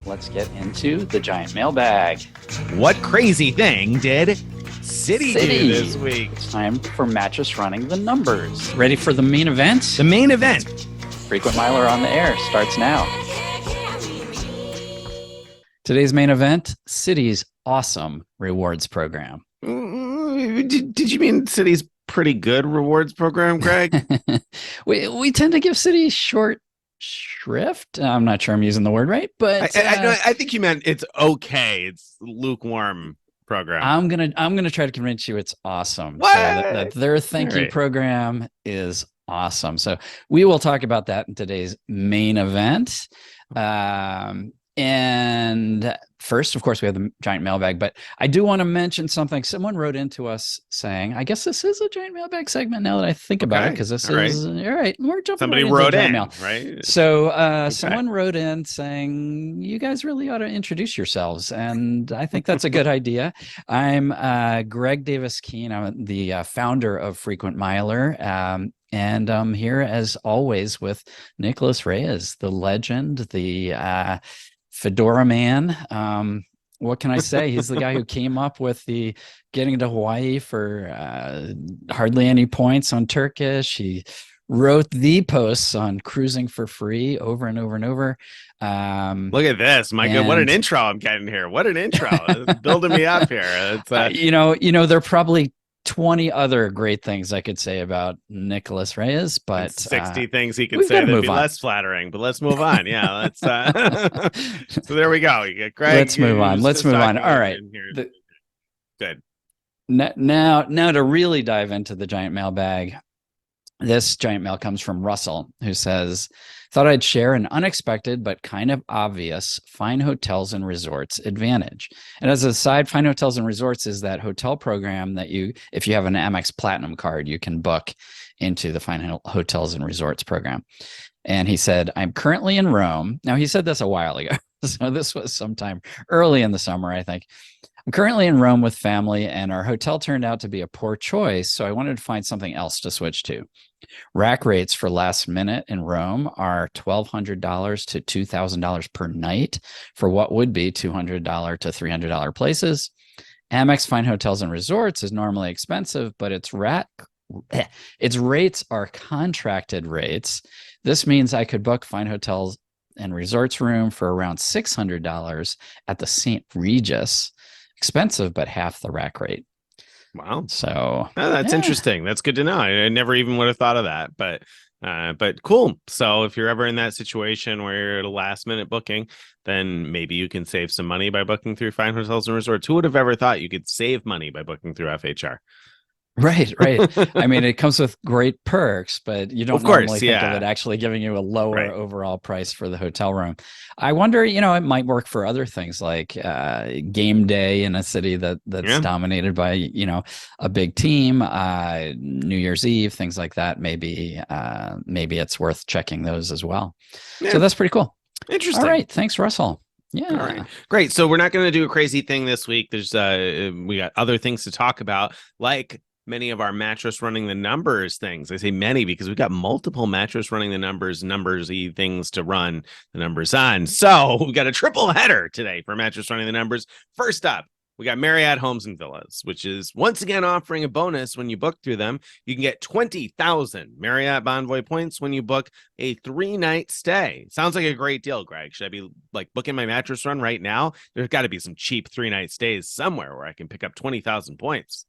let's get into the giant mailbag. What crazy thing did Citi do this week? It's time for Mattress running the numbers. Ready for the main event? The main event. Frequent Miler on the air starts now. Today's main event, Citi's awesome rewards program. Did you mean Citi's pretty good rewards program, Greg? we tend to give Citi short shrift. I'm not sure I'm using the word right, but I think you meant it's okay. It's lukewarm program. I'm gonna try to convince you it's awesome. What? So that their ThankYou program is awesome. So we will talk about that in today's main event. And first, of course, we have the giant mailbag, but I do want to mention something. Someone wrote into us saying, I guess this is a giant mailbag segment now that I think about it, because this is, all right, we're jumping Somebody right wrote into in, mail. right? So someone wrote in saying, you guys really ought to introduce yourselves. And I think that's a good idea. I'm Greg Davis Keene. I'm the founder of Frequent Miler. And I'm here as always with Nicholas Reyes, the legend, the Fedora man. What can I say? He's the guy who came up with the getting to Hawaii for hardly any points on Turkish. He wrote the posts on cruising for free over and over and over. Look at this, Micah. What an intro I'm getting here. What an intro. It's building me up here. It's, you know, there are probably 20 other great things I could say about Nicholas Reyes, but 60 things he could say that'd be less flattering, but let's move on. Yeah, let's so there we go. You get Greg. Let's move on. All right. Good. Now to really dive into the giant mailbag. This giant mail comes from Russell, who says, thought I'd share an unexpected but kind of obvious Fine Hotels and Resorts advantage. And as a side, Fine Hotels and Resorts is that hotel program that if you have an Amex Platinum card, you can book into the Fine Hotels and Resorts program. And he said, I'm currently in Rome. Now, he said this a while ago. So this was sometime early in the summer, I think. I'm currently in Rome with family, and our hotel turned out to be a poor choice, so I wanted to find something else to switch to. Rack rates for last minute in Rome are $1,200 to $2,000 per night for what would be $200 to $300 places. Amex Fine Hotels and Resorts is normally expensive, but its rates are contracted rates. This means I could book Fine Hotels and Resorts room for around $600 at the St. Regis. Expensive, but half the rack rate. Wow. So that's interesting. That's good to know. I never even would have thought of that, but cool. So if you're ever in that situation where you're at a last minute booking, then maybe you can save some money by booking through Fine Hotels and Resorts. Who would have ever thought you could save money by booking through FHR? Right. I mean, it comes with great perks, but you don't normally think of it actually giving you a lower overall price for the hotel room. I wonder, it might work for other things like game day in a city that's dominated by, a big team, New Year's Eve, things like that. Maybe it's worth checking those as well. Yeah. So that's pretty cool. Interesting. All right. Thanks, Russell. Yeah. All right. Great. So we're not going to do a crazy thing this week. There's we got other things to talk about, like many of our mattress running the numbers things. I say many because we've got multiple mattress running the numbersy things to run the numbers on. So we've got a triple header today for mattress running the numbers. First up, we got Marriott Homes and Villas, which is once again offering a bonus when you book through them. You can get 20,000 Marriott Bonvoy points when you book a 3-night stay. Sounds like a great deal, Greg. Should I be like booking my mattress run right now? There's got to be some cheap 3-night stays somewhere where I can pick up 20,000 points.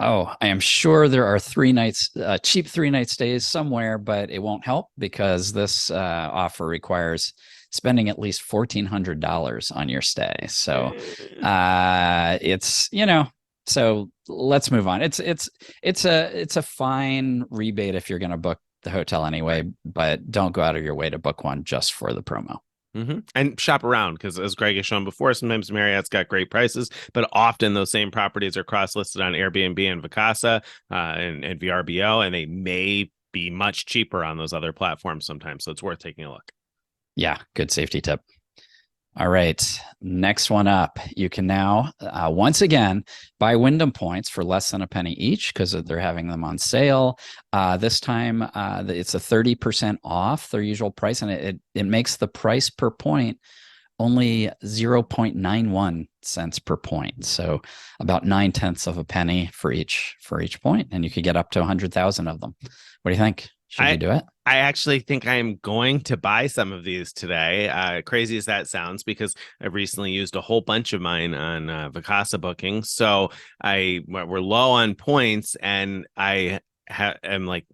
Oh, I am sure there are cheap 3-night stays somewhere, but it won't help because this offer requires spending at least $1,400 on your stay. So it's, so let's move on. It's a fine rebate if you're going to book the hotel anyway, but don't go out of your way to book one just for the promo. Mm-hmm. And shop around because, as Greg has shown before, sometimes Marriott's got great prices, but often those same properties are cross-listed on Airbnb and Vacasa and VRBO, and they may be much cheaper on those other platforms sometimes. So it's worth taking a look. Yeah, good safety tip. All right, next one up. You can now, once again, buy Wyndham points for less than a penny each because they're having them on sale. This time, it's a 30% off their usual price, and it makes the price per point only 0.91 cents per point. So about 9/10 of a penny for each point. And you could get up to 100,000 of them. What do you think? Should you do it? I actually think I am going to buy some of these today. Crazy as that sounds, because I've recently used a whole bunch of mine on Vacasa booking. So we're low on points, and I am like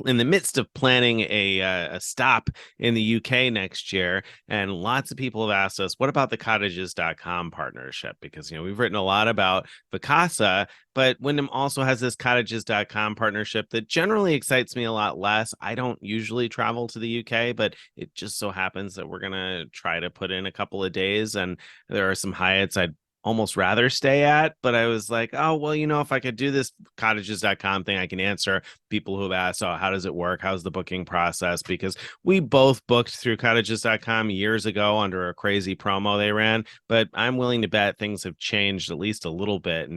in the midst of planning a stop in the UK next year, and lots of people have asked us, what about the cottages.com partnership? Because we've written a lot about Vacasa, but Wyndham also has this cottages.com partnership that generally excites me a lot less. I don't usually travel to the UK, but it just so happens that we're gonna try to put in a couple of days, and there are some Hyatts I'd almost rather stay at, but I was like, oh, well, if I could do this cottages.com thing, I can answer people who have asked, oh, how does it work? How's the booking process? Because we both booked through cottages.com years ago under a crazy promo they ran, but I'm willing to bet things have changed at least a little bit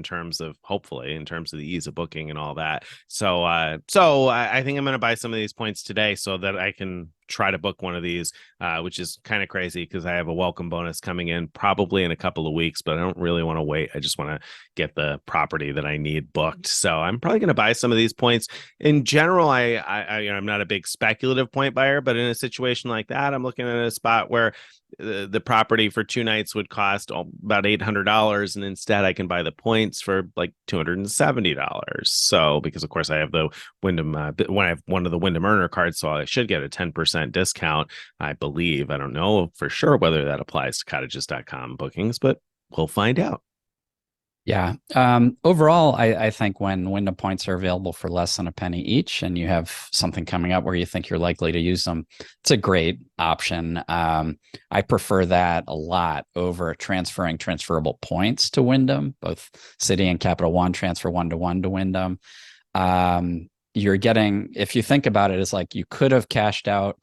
hopefully in terms of the ease of booking and all that. So I think I'm going to buy some of these points today so that I can try to book one of these, which is kind of crazy because I have a welcome bonus coming in probably in a couple of weeks, but I don't really want to wait. I just want to get the property that I need booked. So I'm probably going to buy some of these points. In general, I'm not a big speculative point buyer, but in a situation like that, I'm looking at a spot where the property for 2 nights would cost about $800, and instead I can buy the points for like $270. So because of course I have the Wyndham when I have one of the Wyndham earner cards, so I should get a 10% discount, I believe. I don't know for sure whether that applies to cottages.com bookings, but we'll find out. Yeah. Overall, I think when Wyndham points are available for less than a penny each, and you have something coming up where you think you're likely to use them, it's a great option. I prefer that a lot over transferring transferable points to Wyndham. Both Citi and Capital One transfer 1-to-1 to Wyndham. You're getting, if you think about it, it's like you could have cashed out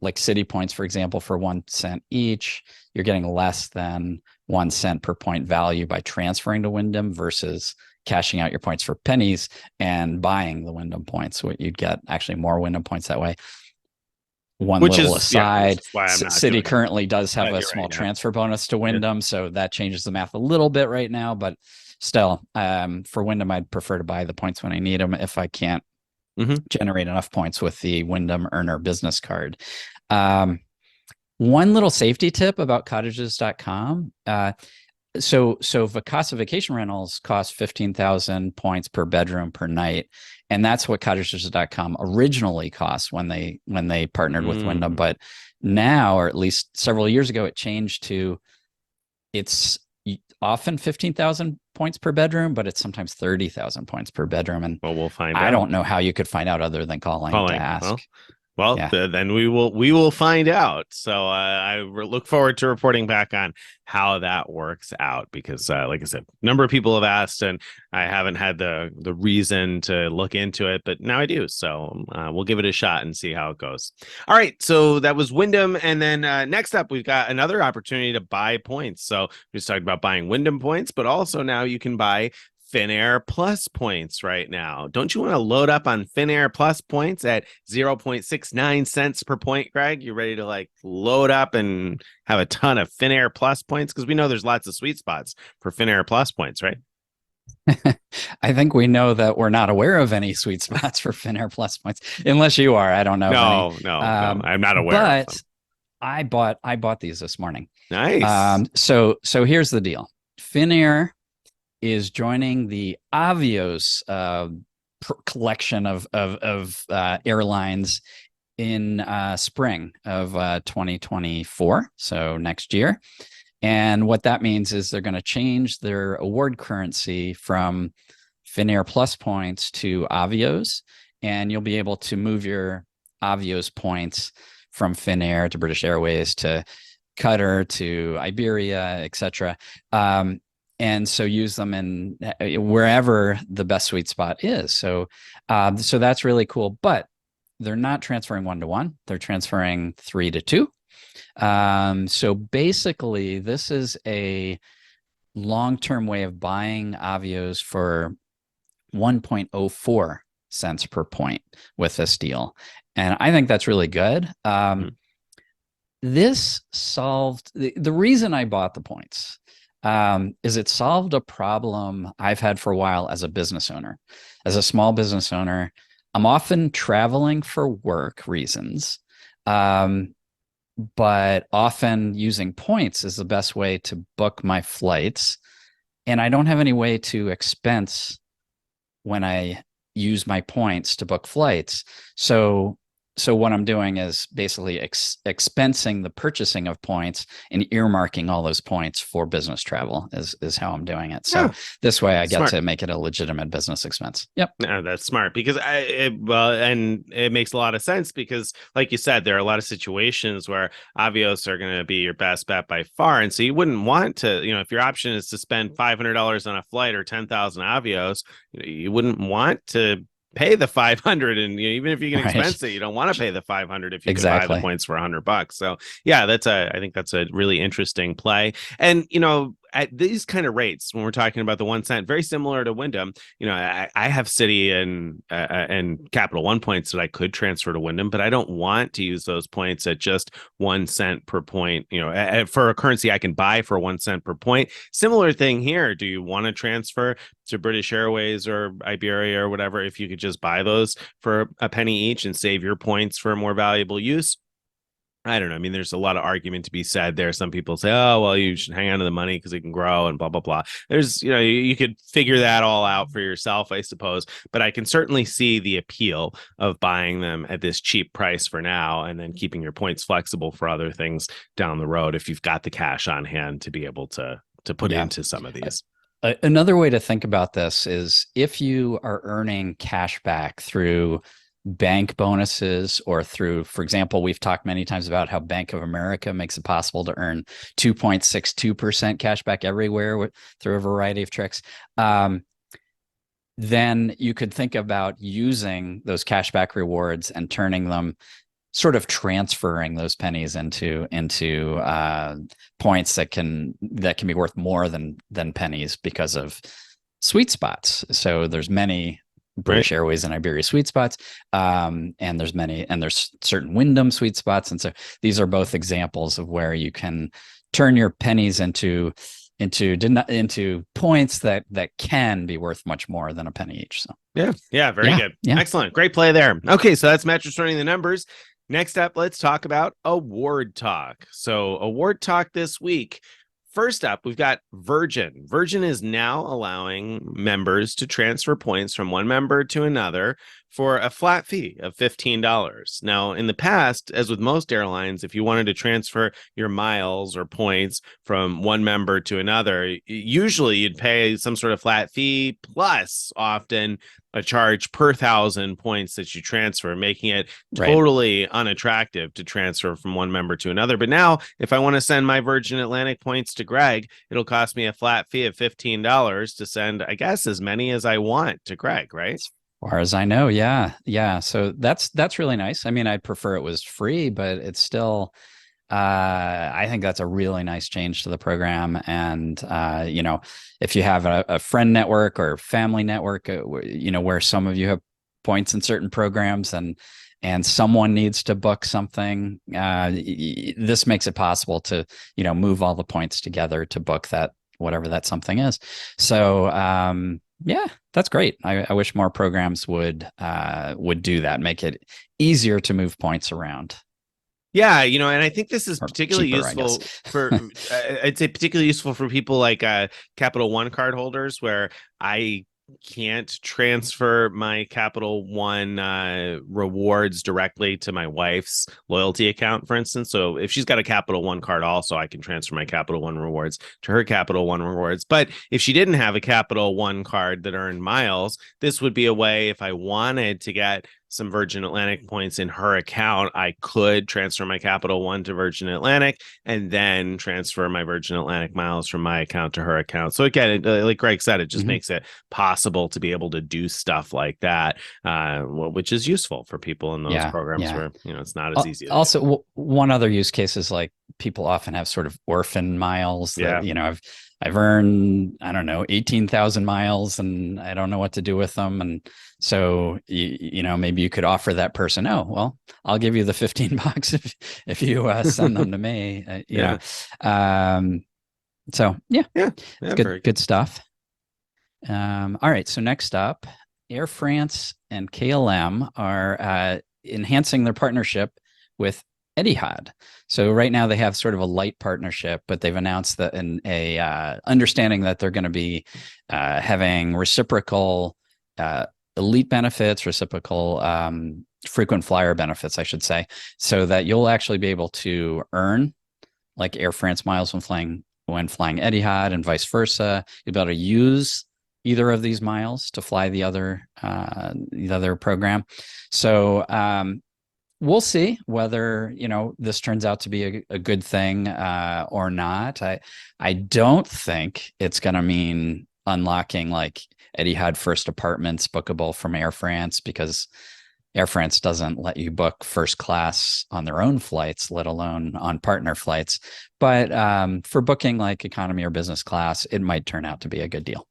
like Citi points, for example, for 1 cent each. You're getting less than 1 cent per point value by transferring to Wyndham versus cashing out your points for pennies and buying the Wyndham points. What you'd get actually more Wyndham points that way. One Which little is aside, why I'm not Citi doing currently does have a right small now. transfer bonus to Wyndham, so that changes the math a little bit right now. But still, for Wyndham, I'd prefer to buy the points when I need them if I can't generate enough points with the Wyndham Earner business card. One little safety tip about cottages.com. So Vacasa vacation rentals cost 15,000 points per bedroom per night. And that's what cottages.com originally cost when they partnered with Wyndham. But now, or at least several years ago, it changed to it's often 15,000 points per bedroom, but it's sometimes 30,000 points per bedroom. And we'll find out. I don't know how you could find out other than calling. To ask. Well, Yeah. Then we will find out. So I look forward to reporting back on how that works out, because like I said, a number of people have asked, and I haven't had the reason to look into it, but now I do. So we'll give it a shot and see how it goes. All right. So that was Wyndham. And then next up, we've got another opportunity to buy points. So we just talked about buying Wyndham points, but also now you can buy Finnair Plus points right now. Don't you want to load up on Finnair Plus points at 0.69 cents per point, Greg? You ready to load up and have a ton of Finnair Plus points? Because we know there's lots of sweet spots for Finnair Plus points, right? I think we know that we're not aware of any sweet spots for Finnair Plus points, unless you are. I don't know. No, I'm not aware. But of them. I bought these this morning. Nice. So here's the deal. Finnair is joining the Avios collection of airlines in spring of 2024, so next year. And what that means is they're going to change their award currency from Finnair Plus points to Avios, and you'll be able to move your Avios points from Finnair to British Airways to Qatar to Iberia, etc. And so use them in wherever the best sweet spot is. So that's really cool. But they're not transferring 1-to-1. They're transferring 3-to-2. So basically, this is a long-term way of buying Avios for 1.04 cents per point with this deal. And I think that's really good. this solved the reason I bought the points is it solved a problem I've had for a while as a business owner. As a small business owner, I'm often traveling for work reasons, but often using points is the best way to book my flights. And I don't have any way to expense when I use my points to book flights. So what I'm doing is basically expensing the purchasing of points and earmarking all those points for business travel is how I'm doing it. So Yeah, this way I get smart. to make it a legitimate business expense. Yep. No, that's smart because and it makes a lot of sense because, like you said, there are a lot of situations where Avios are going to be your best bet by far, and so you wouldn't want to, if your option is to spend $500 on a flight or 10,000 Avios, you wouldn't want to pay the 500, and even if you can expense it, you don't want to pay the 500 if you can buy the points for $100. So yeah, I think that's a really interesting play. And at these kind of rates, when we're talking about the 1 cent, very similar to Wyndham, I have Citi and Capital One points that I could transfer to Wyndham, but I don't want to use those points at just 1 cent per point. For a currency I can buy for 1 cent per point. Similar thing here. Do you want to transfer to British Airways or Iberia or whatever if you could just buy those for a penny each and save your points for a more valuable use? I don't know. I mean, there's a lot of argument to be said there. Some people say, oh, well, you should hang on to the money because it can grow and blah, blah, blah. There's, you could figure that all out for yourself, I suppose. But I can certainly see the appeal of buying them at this cheap price for now and then keeping your points flexible for other things down the road if you've got the cash on hand to be able to put into some of these. Another way to think about this is if you are earning cash back through bank bonuses or through, for example, we've talked many times about how Bank of America makes it possible to earn 2.62% cash back everywhere through a variety of tricks. Then you could think about using those cashback rewards and turning them, sort of transferring those pennies into points that can be worth more than pennies because of sweet spots. So there's many British Airways and Iberia sweet spots, and there's certain Wyndham sweet spots, and so these are both examples of where you can turn your pennies into points that can be worth much more than a penny each. So yeah, very good, excellent, great play there. Okay, so that's Mattress running the numbers. Next up, let's talk about award talk. So award talk this week. First up, we've got Virgin. Virgin is now allowing members to transfer points from one member to another for a flat fee of $15. Now, in the past, as with most airlines, if you wanted to transfer your miles or points from one member to another, usually you'd pay some sort of flat fee plus often a charge per 1,000 points that you transfer, making it totally unattractive to transfer from one member to another. But now, if I want to send my Virgin Atlantic points to Greg, it'll cost me a flat fee of $15 to send, I guess, as many as I want to Greg, right? As far as I know, yeah. So that's really nice. I mean, I'd prefer it was free, but it's still, I think that's a really nice change to the program. And if you have a friend network or family network, where some of you have points in certain programs and someone needs to book something, this makes it possible to move all the points together to book that, whatever that something is. So yeah, that's great. I wish more programs would do that, make it easier to move points around. Yeah, and I think this is particularly useful for I'd say particularly useful for people like Capital One card holders, where I can't transfer my Capital One rewards directly to my wife's loyalty account, for instance. So if she's got a Capital One card also, I can transfer my Capital One rewards to her Capital One rewards. But if she didn't have a Capital One card that earned miles, this would be a way, if I wanted to get some Virgin Atlantic points in her account, I could transfer my Capital One to Virgin Atlantic and then transfer my Virgin Atlantic miles from my account to her account. So again, like Greg said, it just makes it possible to be able to do stuff like that, which is useful for people in those programs where it's not as easy. Also, one other use case is like people often have sort of orphan miles that, Yeah. I've earned, I don't know, 18,000 miles and I don't know what to do with them. And so, maybe you could offer that person, oh, well, I'll give you the $15 if you send them to me, Yeah. So yeah, Yeah. it's Yeah. Very good stuff. All right. So next up, Air France and KLM are enhancing their partnership with Etihad. So right now they have sort of a light partnership, but they've announced that in a understanding that they're going to be having reciprocal elite benefits, reciprocal frequent flyer benefits, I should say, so that you'll actually be able to earn like Air France miles when flying Etihad and vice versa. You'll be able to use either of these miles to fly the other program. So we'll see whether this turns out to be a good thing or not. I don't think it's going to mean unlocking like Etihad first apartments bookable from Air France, because Air France doesn't let you book first class on their own flights, let alone on partner flights. But for booking like economy or business class, it might turn out to be a good deal.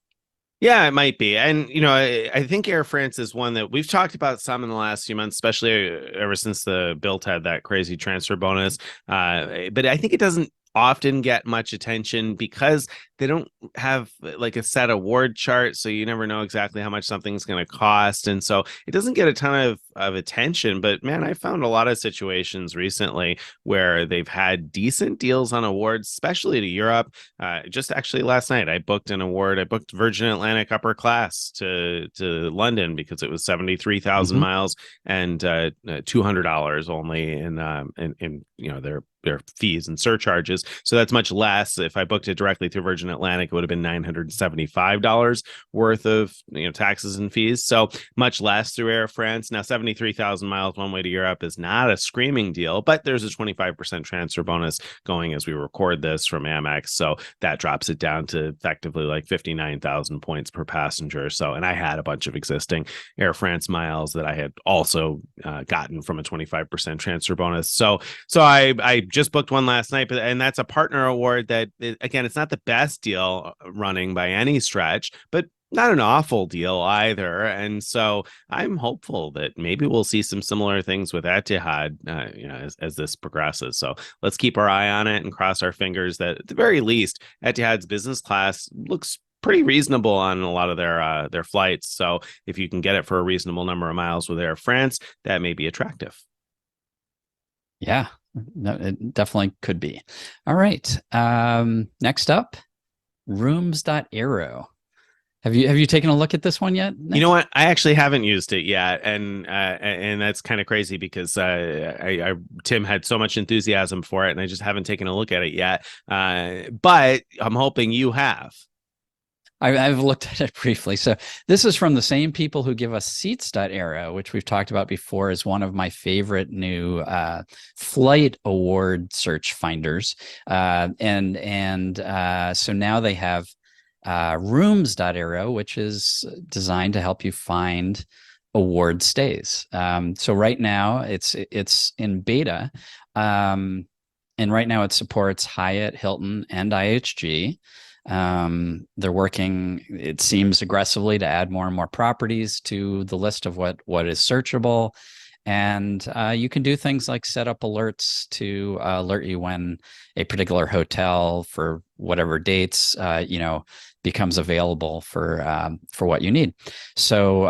Yeah, it might be. And, I think Air France is one that we've talked about some in the last few months, especially ever since the Bilt had that crazy transfer bonus. But I think it doesn't often get much attention because they don't have like a set award chart. So you never know exactly how much something's going to cost. And so it doesn't get a ton of attention. But man, I found a lot of situations recently where they've had decent deals on awards, especially to Europe. Just actually last night, I booked an award. I booked Virgin Atlantic upper class to London because it was 73,000 miles and $200 only in their fees and surcharges. So that's much less. If I booked it directly through Virgin Atlantic, it would have been $975 worth of taxes and fees. So much less through Air France. Now 73,000 miles one way to Europe is not a screaming deal, but there's a 25% transfer bonus going as we record this from Amex. So that drops it down to effectively like 59,000 points per passenger. So, and I had a bunch of existing Air France miles that I had also gotten from a 25% transfer bonus. So I just booked one last night, and that's a partner award that, again, it's not the best deal running by any stretch, but not an awful deal either. And so I'm hopeful that maybe we'll see some similar things with Etihad, as this progresses. So let's keep our eye on it and cross our fingers that at the very least, Etihad's business class looks pretty reasonable on a lot of their flights. So if you can get it for a reasonable number of miles with Air France, that may be attractive. Yeah, no, it definitely could be. All right. Next up, Rooms.aero. Have you taken a look at this one yet, Nick? You know what? I actually haven't used it yet, and that's kind of crazy because Tim had so much enthusiasm for it, and I just haven't taken a look at it yet. But I'm hoping you have. I've looked at it briefly. So this is from the same people who give us Seats.aero, which we've talked about before as one of my favorite new flight award search finders. So now they have Rooms.aero, which is designed to help you find award stays. So right now it's in beta. And right now it supports Hyatt, Hilton, and IHG. They're working, it seems, aggressively to add more and more properties to the list of what is searchable. And you can do things like set up alerts to alert you when a particular hotel for whatever dates, becomes available for what you need. So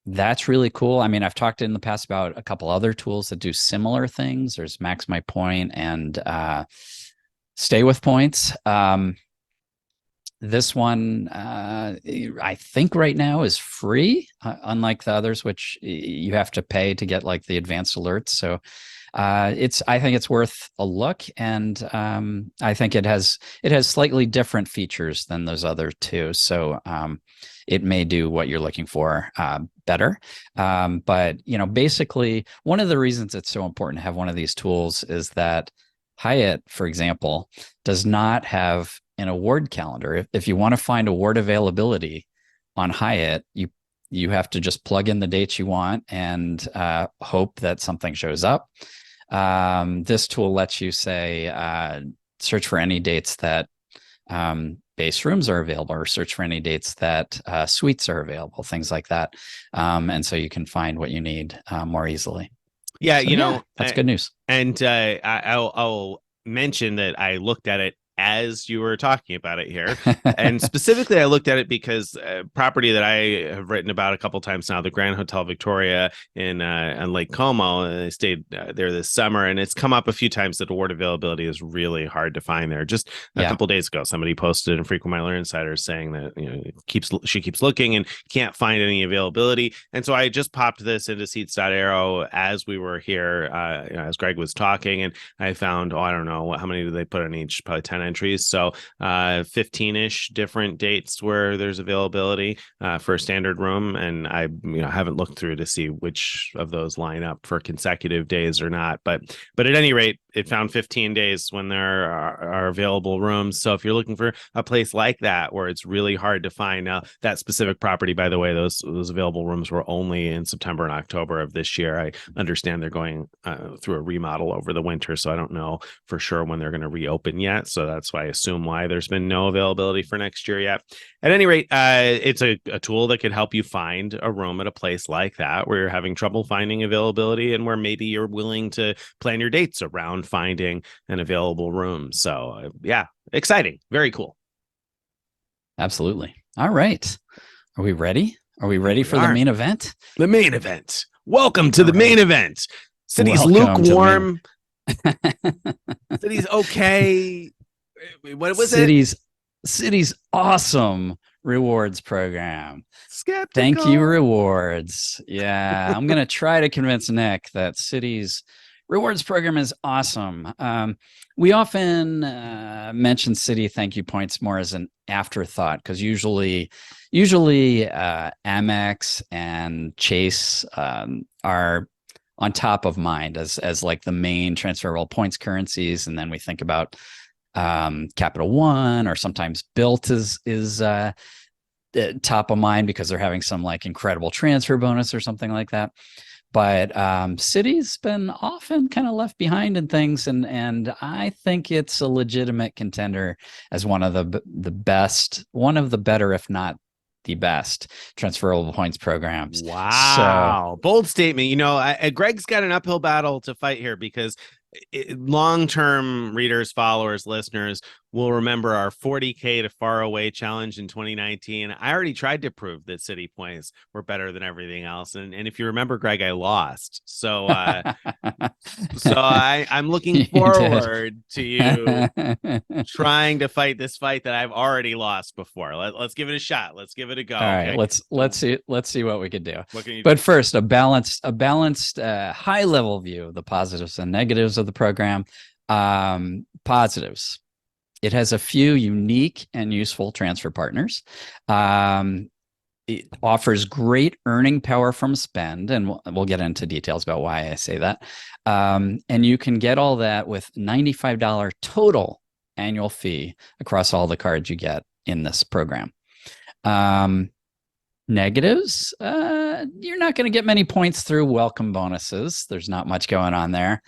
that's really cool. I mean, I've talked in the past about a couple other tools that do similar things. There's Max My Point and Stay with Points. This one, I think right now is free, unlike the others, which you have to pay to get like the advanced alerts. So I think it's worth a look, and I think it has slightly different features than those other two. So it may do what you're looking for better. But basically, one of the reasons it's so important to have one of these tools is that Hyatt, for example, does not have an award calendar. If you want to find award availability on Hyatt, you have to just plug in the dates you want and hope that something shows up. This tool lets you say, search for any dates that base rooms are available, or search for any dates that suites are available, things like that. And so you can find what you need more easily. Yeah, So, that's good news. And I'll mention that I looked at it as you were talking about it here. And specifically, I looked at it because property that I have written about a couple times now, the Grand Hotel Victoria in on Lake Como. I stayed there this summer, and it's come up a few times that award availability is really hard to find there. Just a couple days ago, somebody posted in Frequent Miler Insider saying that she keeps looking and can't find any availability. And so I just popped this into Seats.aero as we were here, as Greg was talking, and I found, I don't know, how many did they put on each? Probably 10 entries, so 15-ish different dates where there's availability for a standard room, and I haven't looked through to see which of those line up for consecutive days or not, but at any rate, it found 15 days when there are available rooms. So if you're looking for a place like that where it's really hard to find, that specific property, by the way, those available rooms were only in September and October of this year. I understand they're going through a remodel over the winter, so I don't know for sure when they're going to reopen yet. So that's why I assume why there's been no availability for next year yet. At any rate, it's a tool that could help you find a room at a place like that where you're having trouble finding availability, and where maybe you're willing to plan your dates around finding an available room. So exciting. Very cool. Absolutely. All right. Are we ready? Are we ready for the main event? The main event. Welcome to the main event. City's lukewarm. City's okay. What was it? City's awesome rewards program. Skeptical. ThankYou rewards. Yeah, I'm going to try to convince Nick that City's rewards program is awesome. We often mention Citi ThankYou points more as an afterthought, because usually Amex and Chase are on top of mind as like the main transferable points currencies, and then we think about Capital One, or sometimes Bilt is top of mind because they're having some like incredible transfer bonus or something like that. But Citi's been often kind of left behind in things, and I think it's a legitimate contender as one of the best, one of the better, if not the best, transferable points programs. Wow, bold statement. Greg's got an uphill battle to fight here, because long-term readers, followers, listeners will remember our 40K to far away challenge in 2019. I already tried to prove that Citi points were better than everything else, and if you remember, Greg, I lost. So I'm looking forward to you trying to fight this fight that I've already lost before. Let's give it a shot. Let's give it a go. All right, let's see what we could do. But first, a balanced high level view of the positives and negatives of the program. Positives: it has a few unique and useful transfer partners. It offers great earning power from spend, and we'll get into details about why I say that. And you can get all that with $95 total annual fee across all the cards you get in this program. Negatives: you're not going to get many points through welcome bonuses. There's not much going on there.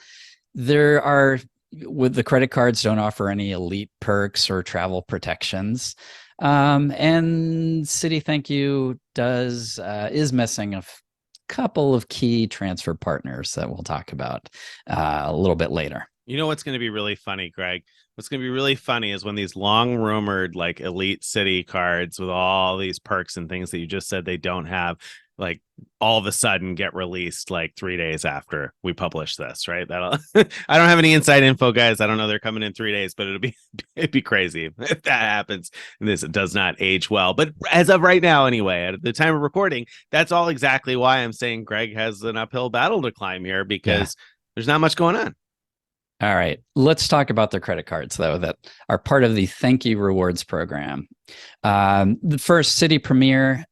With the credit cards, don't offer any elite perks or travel protections. And Citi ThankYou is missing a couple of key transfer partners that we'll talk about a little bit later. You know what's going to be really funny, Greg? What's going to be really funny is when these long rumored like elite Citi cards with all these perks and things that you just said they don't have, like all of a sudden get released like 3 days after we publish this, right? I don't have any inside info, guys. I don't know they're coming in 3 days, but it'd be crazy if that happens. And this does not age well. But as of right now, anyway, at the time of recording, that's all exactly why I'm saying Greg has an uphill battle to climb here, because there's not much going on. All right, let's talk about their credit cards, though, that are part of the ThankYou rewards program. The first, Citi Premier.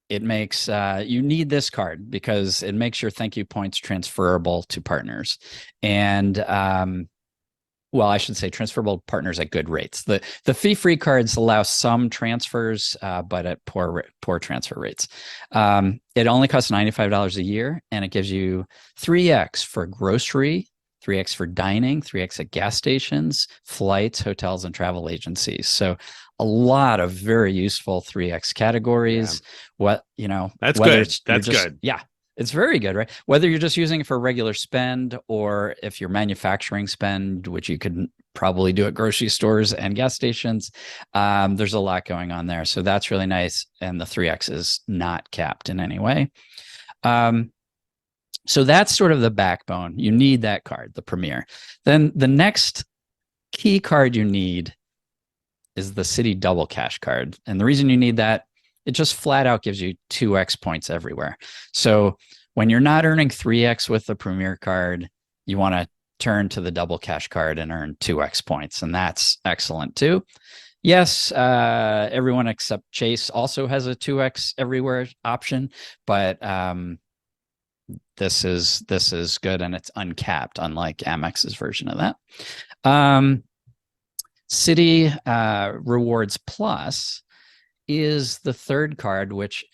It makes you need this card because it makes your ThankYou points transferable to partners, and well, I should say transferable partners at good rates. The fee-free cards allow some transfers, but at poor transfer rates. It only costs $95 a year, and it gives you 3x for grocery, 3x for dining, 3x at gas stations, flights, hotels, and travel agencies. So a lot of very useful 3x categories. What, That's whether good. it's That's good. Yeah, it's very good, right? Whether you're just using it for regular spend, or if you're manufacturing spend, which you could probably do at grocery stores and gas stations, there's a lot going on there. So that's really nice. And the 3x is not capped in any way. So that's sort of the backbone. You need that card, the Premier. Then the next key card you need is the Citi Double Cash card. And the reason you need that, it just flat out gives you 2x points everywhere. So when you're not earning 3x with the Premier card, you want to turn to the Double Cash card and earn 2x points. And that's excellent too. Yes, everyone except Chase also has a 2x everywhere option, but this is good, and it's uncapped, unlike Amex's version of that. Citi Rewards Plus is the third card, which,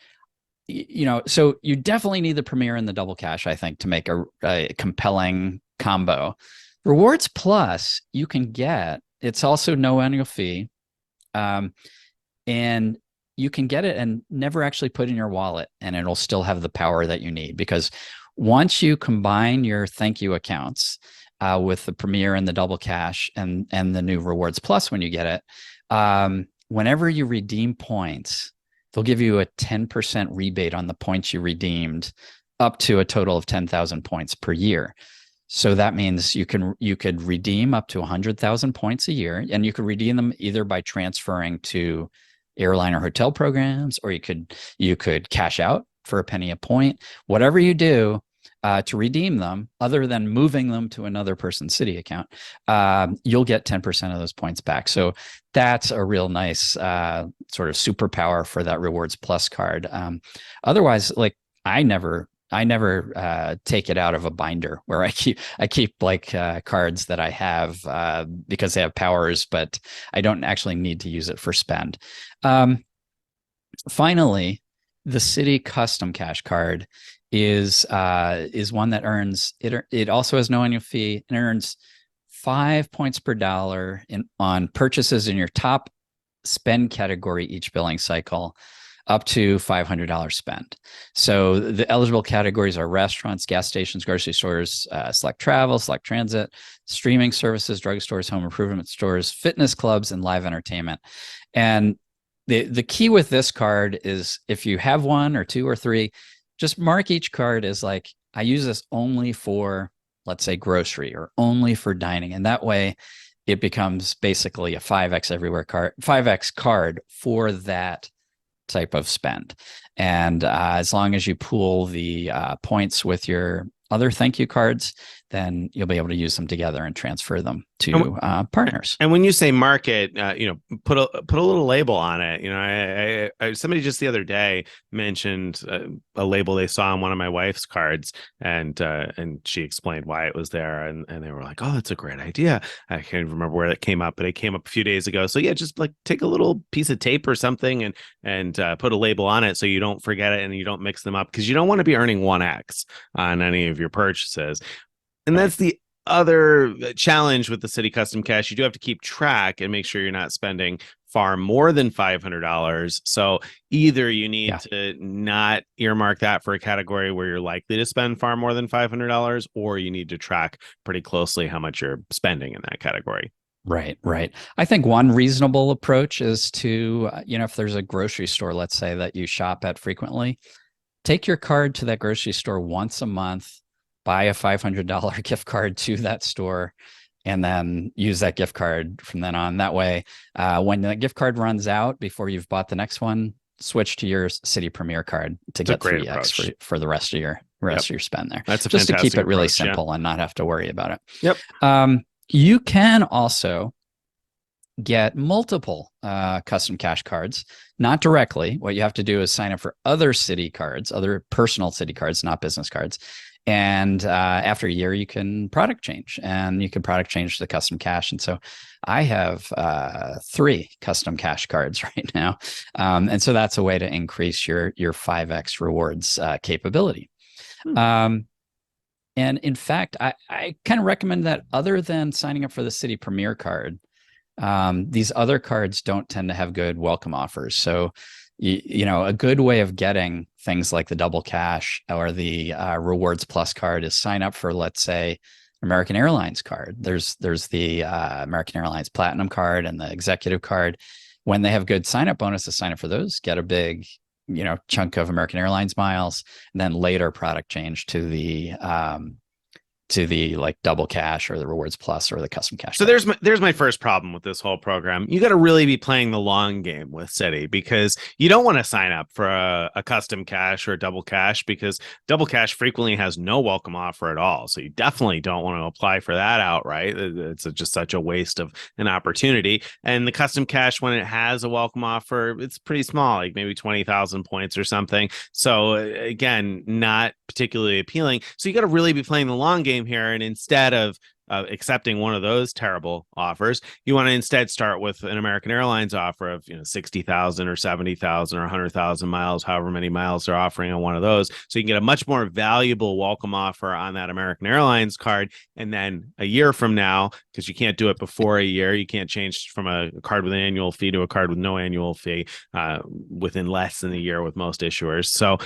so you definitely need the Premier and the Double Cash, I think, to make a compelling combo. Rewards Plus, you can get, it's also no annual fee. And you can get it and never actually put in your wallet, and it'll still have the power that you need, because once you combine your ThankYou accounts with the Premier and the Double Cash and the new Rewards Plus, when you get it, whenever you redeem points, they'll give you a 10% rebate on the points you redeemed, up to a total of 10,000 points per year. So that means you could redeem up to 100,000 points a year, and you could redeem them either by transferring to airline or hotel programs, or you could cash out for a penny a point. Whatever you do to redeem them, other than moving them to another person's Citi account, you'll get 10% of those points back. So that's a real nice sort of superpower for that Rewards Plus card. Otherwise, like I never take it out of a binder where I keep like cards that I have because they have powers, but I don't actually need to use it for spend. Finally, the Citi Custom Cash card is one that earns it. It also has no annual fee and earns 5 points per dollar on purchases in your top spend category each billing cycle, up to $500 spend. So the eligible categories are restaurants, gas stations, grocery stores, select travel, select transit, streaming services, drugstores, home improvement stores, fitness clubs, and live entertainment. And the key with this card is, if you have one or two or three, just mark each card as like, I use this only for, let's say, grocery, or only for dining. And that way it becomes basically a 5x everywhere card, 5x card for that type of spend. And as long as you pool the points with your other ThankYou cards, then you'll be able to use them together and transfer them to partners. And when you say market, put a little label on it. I somebody just the other day mentioned a label they saw on one of my wife's cards, and she explained why it was there, and they were like, "Oh, that's a great idea." I can't even remember where that came up, but it came up a few days ago. So yeah, just like take a little piece of tape or something and put a label on it so you don't forget it and you don't mix them up, because you don't want to be earning 1x on any of your purchases. And that's the other challenge with the Citi Custom Cash. You do have to keep track and make sure you're not spending far more than $500. So either you need to not earmark that for a category where you're likely to spend far more than $500, or you need to track pretty closely how much you're spending in that category. Right. I think one reasonable approach is to, if there's a grocery store, let's say, that you shop at frequently, take your card to that grocery store once a month, buy a $500 gift card to that store, and then use that gift card from then on. That way, when the gift card runs out before you've bought the next one, switch to your Citi Premier card to get 3x for the rest of your spend there. That's just to keep it really simple and not have to worry about it. You can also get multiple custom cash cards, not directly. What you have to do is sign up for other Citi cards, other personal Citi cards, not business cards. And after a year, you can product change, and you can product change the custom cash. And so I have 3 custom cash cards right now. And so that's a way to increase your 5x rewards capability. And in fact, I kind of recommend that other than signing up for the Citi Premier card. These other cards don't tend to have good welcome offers. So, you know, a good way of getting things like the double cash or the Rewards Plus card is sign up for, let's say, American Airlines card. There's the American Airlines Platinum card and the Executive card. When they have good sign up bonuses, sign up for those, get a big, you know, chunk of American Airlines miles, and then later product change to the like double cash or the Rewards Plus or the custom cash. So there's my first problem with this whole program. You got to really be playing the long game with Citi, because you don't want to sign up for a custom cash or a double cash, because double cash frequently has no welcome offer at all. So you definitely don't want to apply for that outright. It's just such a waste of an opportunity. And the custom cash, when it has a welcome offer, it's pretty small, like maybe 20,000 points or something. So again, not particularly appealing. So you got to really be playing the long game here, and instead of accepting one of those terrible offers, you want to instead start with an American Airlines offer of 60,000 or 70,000 or 100,000 miles, however many miles they're offering on one of those. So you can get a much more valuable welcome offer on that American Airlines card. And then a year from now, because you can't do it before a year, you can't change from a card with an annual fee to a card with no annual fee within less than a year with most issuers. So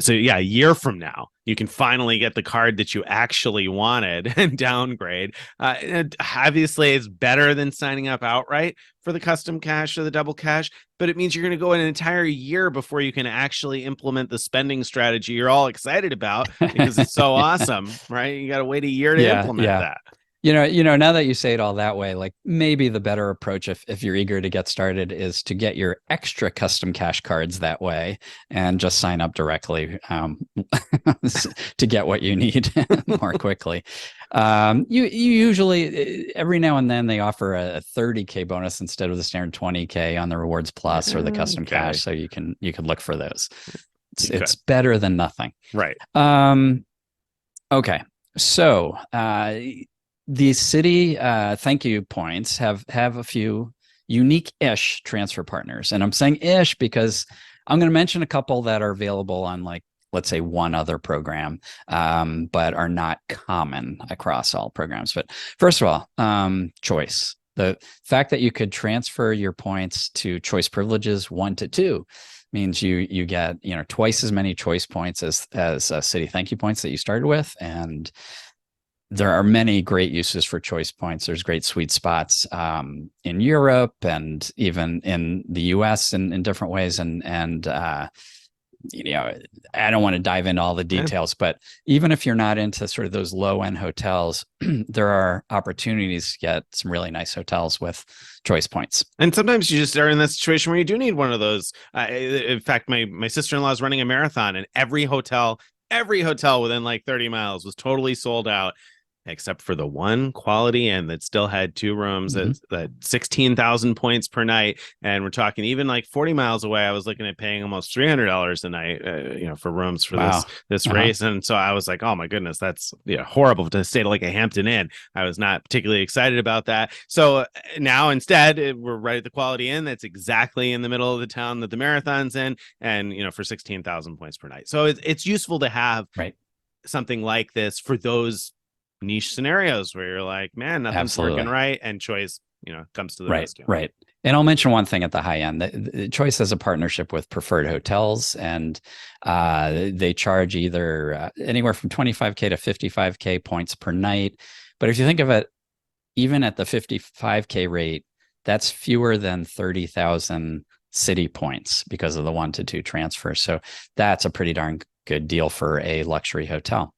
yeah, a year from now, you can finally get the card that you actually wanted and downgrade. Obviously, it's better than signing up outright for the custom cash or the double cash, but it means you're going to go an entire year before you can actually implement the spending strategy you're all excited about because it's so awesome, right? You got to wait a year to implement that. Now that you say it all that way, like maybe the better approach, if you're eager to get started, is to get your extra custom cash cards that way and just sign up directly to get what you need more quickly. You usually, every now and then, they offer a 30K bonus instead of the standard 20K on the Rewards Plus or the custom cash, so you can look for those. It's better than nothing, right? Okay, so the Citi ThankYou points have a few unique-ish transfer partners. And I'm saying ish because I'm going to mention a couple that are available on, like, let's say one other program, but are not common across all programs. But first of all, choice. The fact that you could transfer your points to choice privileges 1 to 2 means you get twice as many choice points as Citi ThankYou points that you started with. And there are many great uses for choice points. There's great sweet spots in Europe and even in the US in different ways. And I don't want to dive into all the details, but even if you're not into sort of those low end hotels, there are opportunities to get some really nice hotels with choice points. And sometimes you just are in that situation where you do need one of those. In fact, my sister-in-law is running a marathon, and every hotel within like 30 miles was totally sold out, except for the one Quality Inn that still had 2 rooms at 16,000 points per night. And we're talking even like 40 miles away, I was looking at paying almost $300 a night, for rooms for this race. And so I was like, oh my goodness, that's horrible to stay like a Hampton Inn. I was not particularly excited about that. So now instead we're right at the Quality Inn. That's exactly in the middle of the town that the marathon's in. And, for 16,000 points per night. So it's useful to have something like this for those niche scenarios where you're like, man, nothing's working right, and choice comes to the rescue. Right. And I'll mention one thing at the high end. The Choice has a partnership with Preferred Hotels, and they charge either anywhere from 25K to 55K points per night. But if you think of it, even at the 55K rate, that's fewer than 30,000 Citi points because of the 1 to 2 transfer. So that's a pretty darn good deal for a luxury hotel.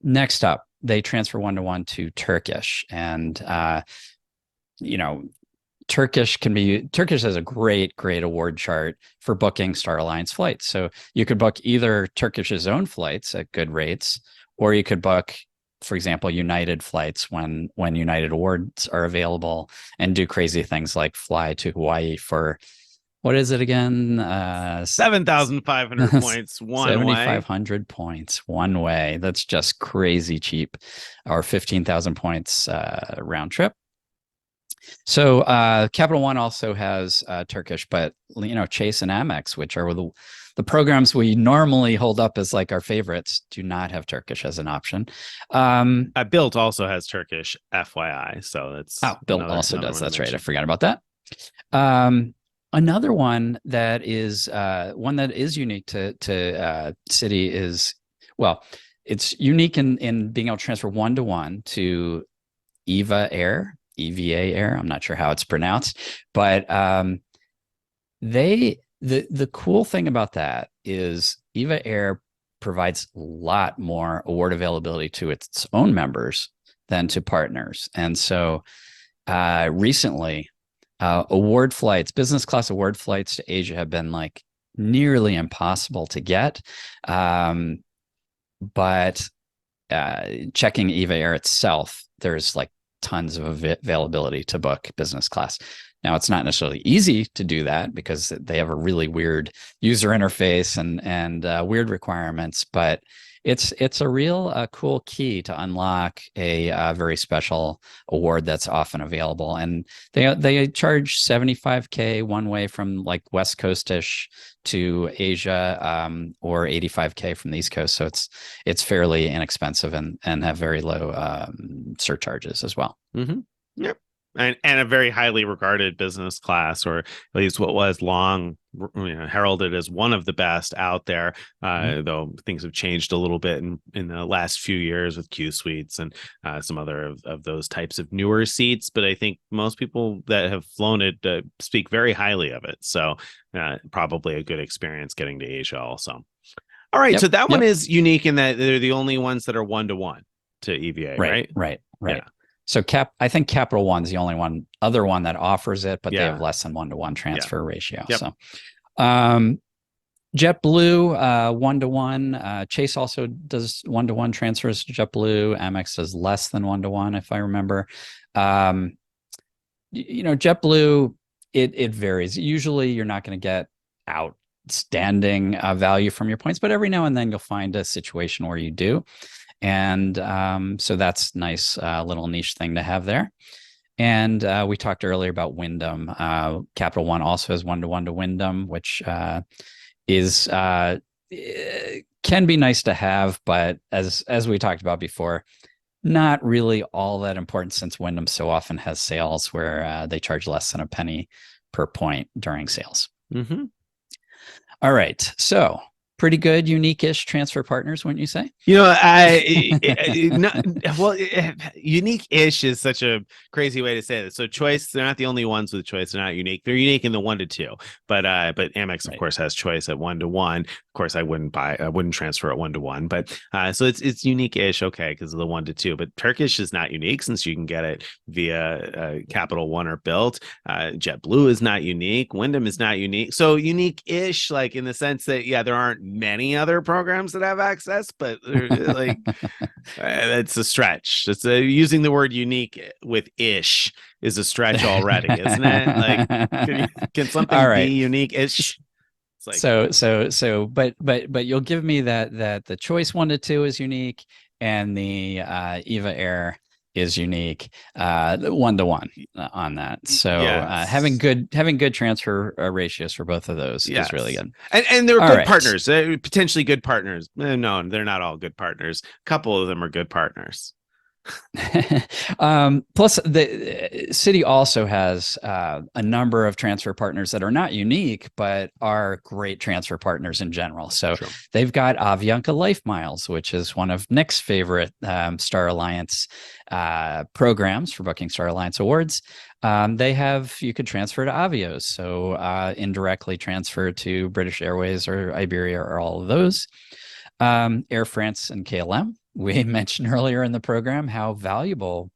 Next up, they transfer 1 to 1 to Turkish, and Turkish has a great award chart for booking Star Alliance flights. So you could book either Turkish's own flights at good rates, or you could book, for example, United flights when United awards are available, and do crazy things like fly to Hawaii for, what is it again? 7,500 points one 7,500 points one way. That's just crazy cheap. Or 15,000 points round trip. So Capital One also has Turkish, but Chase and Amex, which are the programs we normally hold up as like our favorites do not have Turkish as an option. Built also has Turkish, FYI. So that's Built also does. That's right. I forgot about that. Another one that is unique to Citi is, well, it's unique in being able to transfer 1-to-1 to EVA Air. I'm not sure how it's pronounced, but the cool thing about that is EVA Air provides a lot more award availability to its own members than to partners. And so recently, business class award flights to Asia have been like nearly impossible to get. But checking EVA Air itself, there's like tons of availability to book business class. Now, it's not necessarily easy to do that because they have a really weird user interface and weird requirements, but it's a real cool key to unlock a very special award that's often available. And they charge $75K one way from like West Coast-ish to Asia, or $85K from the East Coast. So it's fairly inexpensive and have very low surcharges as well. Mm-hmm. Yep. And a very highly regarded business class, or at least what was long heralded as one of the best out there, though things have changed a little bit in the last few years with Q suites and some other of those types of newer seats. But I think most people that have flown it speak very highly of it. So probably a good experience getting to Asia also. All right. So that one is unique in that they're the only ones that are 1-to-1 to EVA, right? Right. Yeah. So I think Capital One's the only other one that offers it, but they have less than 1-to-1 transfer ratio. Yep. So JetBlue 1-to-1. Chase also does 1-to-1 transfers to JetBlue. Amex does less than 1-to-1, if I remember. JetBlue, it varies. Usually you're not going to get outstanding value from your points, but every now and then you'll find a situation where you do. And so that's nice little niche thing to have there. And we talked earlier about Wyndham. Capital One also has 1-to-1 to Wyndham, which is can be nice to have, but as we talked about before, not really all that important since Wyndham so often has sales where they charge less than a penny per point during sales. Mm-hmm. All right, so pretty good, unique-ish transfer partners, wouldn't you say? Unique-ish is such a crazy way to say it. So choice, they're not the only ones with choice. They're not unique. They're unique in the 1-to-2, but Amex of course has choice at 1-to-1. Of course, I wouldn't transfer at 1-to-1, but so it's unique-ish, okay, because of the 1-to-2. But Turkish is not unique since you can get it via Capital One or Built. JetBlue is not unique. Wyndham is not unique. So unique-ish, like in the sense that there aren't many other programs that have access, but like that's a stretch. It's using the word unique with ish is a stretch already, isn't it? Like, can something be unique-ish? Like, but you'll give me that the choice 1-to-2 is unique and the EVA Air is unique, 1-to-1 on that. So having good transfer ratios for both of those is really good. And they're good partners, potentially good partners. No, they're not all good partners. A couple of them are good partners. Plus, the Citi also has a number of transfer partners that are not unique, but are great transfer partners in general. So they've got Avianca Life Miles, which is one of Nick's favorite Star Alliance programs for booking Star Alliance awards. You could transfer to Avios, so indirectly transfer to British Airways or Iberia or all of those. Air France and KLM. We mentioned earlier in the program how valuable,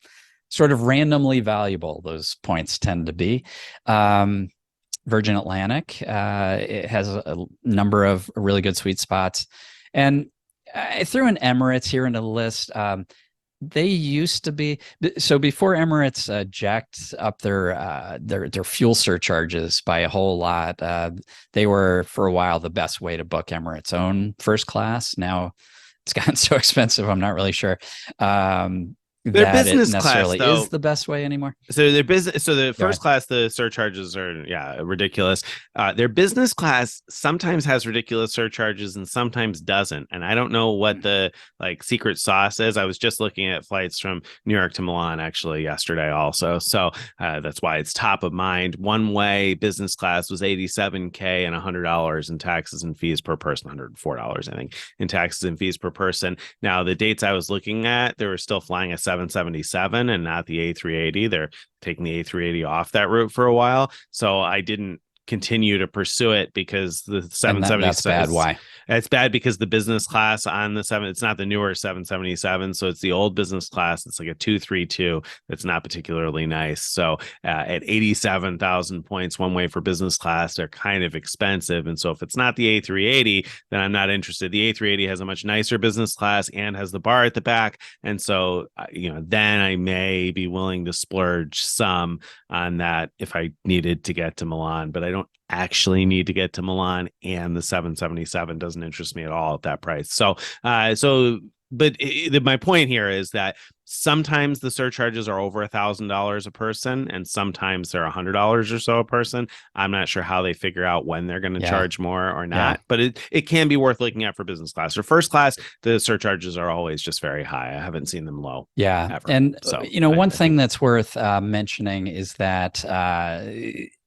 sort of randomly valuable, those points tend to be. Virgin Atlantic, it has a number of really good sweet spots. And I threw in Emirates here into the list. They used to be, so before Emirates jacked up their fuel surcharges by a whole lot, they were for a while the best way to book Emirates' own first class. Now it's gotten so expensive, I'm not really sure. Their that it business class, necessarily is though. the best way anymore. So their business, so the Go first ahead. class, the surcharges are ridiculous. Their business class sometimes has ridiculous surcharges and sometimes doesn't. And I don't know what the like secret sauce is. I was just looking at flights from New York to Milan actually yesterday also. So that's why it's top of mind. One way business class was $87K and $100 in taxes and fees per person, $104 I think in taxes and fees per person. Now the dates I was looking at, they were still flying a 777 and not the A380. They're taking the A380 off that route for a while. So I didn't continue to pursue it because the And that's 776 bad. Why? it's bad because the business class on the it's not the newer 777, so it's the old business class. It's like a 232 that's not particularly nice. So at 87,000 points one way for business class, they're kind of expensive. And so if it's not the A380, then I'm not interested. The A380 has a much nicer business class and has the bar at the back. And so then I may be willing to splurge some on that if I needed to get to Milan, but I don't actually need to get to Milan, and the 777 doesn't interest me at all at that price. So my point here is that sometimes the surcharges are over $1,000 a person and sometimes they're $100 or so a person. I'm not sure how they figure out when they're going to charge more or not, but it can be worth looking at for business class. Or first class, the surcharges are always just very high. I haven't seen them low. Yeah. Ever. And so one thing that's worth mentioning is that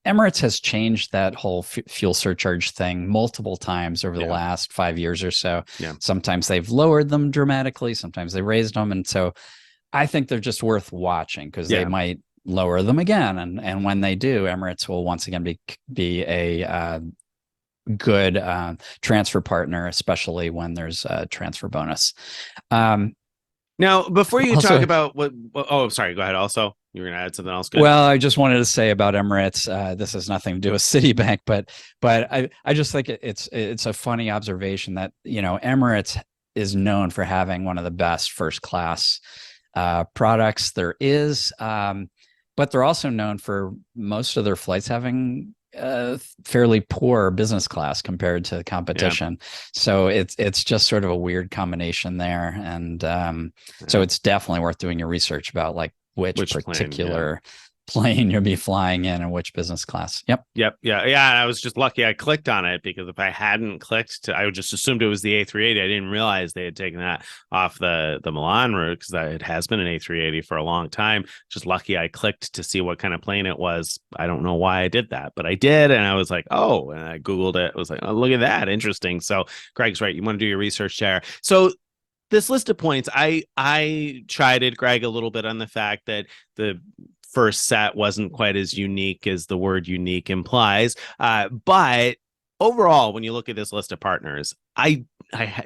Emirates has changed that whole fuel surcharge thing multiple times over the last 5 years or so. Yeah. Sometimes they've lowered them dramatically. Sometimes they raised them. And so I think they're just worth watching because they might lower them again. And when they do, Emirates will once again be a good transfer partner, especially when there's a transfer bonus. Now, before you also, talk about oh, sorry, go ahead. Also, you were going to add something else. Good. Well, I just wanted to say about Emirates, this has nothing to do with Citibank, but I just think it's a funny observation that, Emirates is known for having one of the best first class products there is, but they're also known for most of their flights having fairly poor business class compared to the competition. So it's just sort of a weird combination there. And so it's definitely worth doing your research about like which particular plane you'll be flying in and which business class. Yep. Yeah. I was just lucky I clicked on it, because if I hadn't clicked, I just assumed it was the A380. I didn't realize they had taken that off the Milan route, because it has been an A380 for a long time. Just lucky I clicked to see what kind of plane it was. I don't know why I did that, but I did. And I was like, oh, and I Googled it. I was like, oh, look at that. Interesting. So Greg's right. You want to do your research there. So this list of points, I chided Greg a little bit on the fact that the first set wasn't quite as unique as the word unique implies. But overall, when you look at this list of partners, I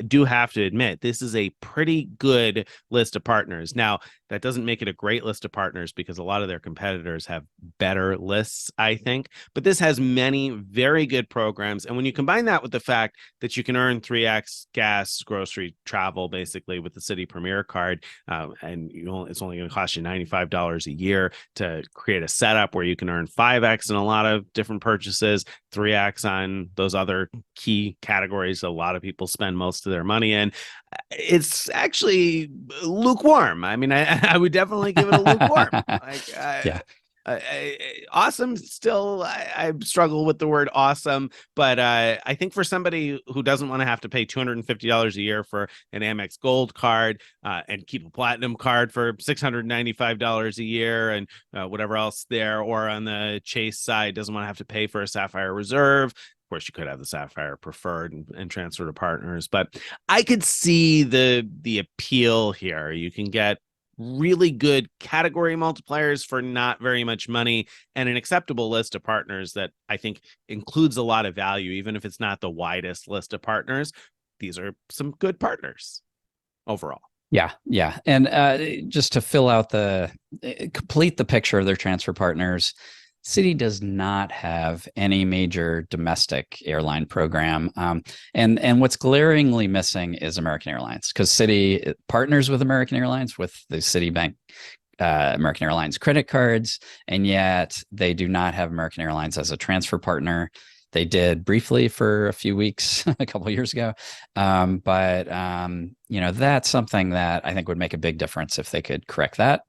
do have to admit, this is a pretty good list of partners. Now, that doesn't make it a great list of partners, because a lot of their competitors have better lists, I think. But this has many very good programs. And when you combine that with the fact that you can earn 3x gas, grocery, travel, basically, with the Citi Premier card, and it's only going to cost you $95 a year to create a setup where you can earn 5x in a lot of different purchases, 3x on those other key categories a lot of people spend most of their money in. It's actually lukewarm. I mean, I would definitely give it a lukewarm. Awesome. Still, I struggle with the word awesome, but I think for somebody who doesn't want to have to pay $250 a year for an Amex Gold card and keep a platinum card for $695 a year and whatever else there, or on the Chase side doesn't want to have to pay for a Sapphire Reserve. Of course, you could have the Sapphire Preferred and transfer to partners, but I could see the appeal here. You can get really good category multipliers for not very much money, and an acceptable list of partners that I think includes a lot of value, even if it's not the widest list of partners. These are some good partners overall. Yeah. And just to complete the picture of their transfer partners, Citi does not have any major domestic airline program. And what's glaringly missing is American Airlines, because Citi partners with American Airlines with the Citibank American Airlines credit cards, and yet they do not have American Airlines as a transfer partner. They did briefly for a few weeks a couple of years ago. But that's something that I think would make a big difference if they could correct that.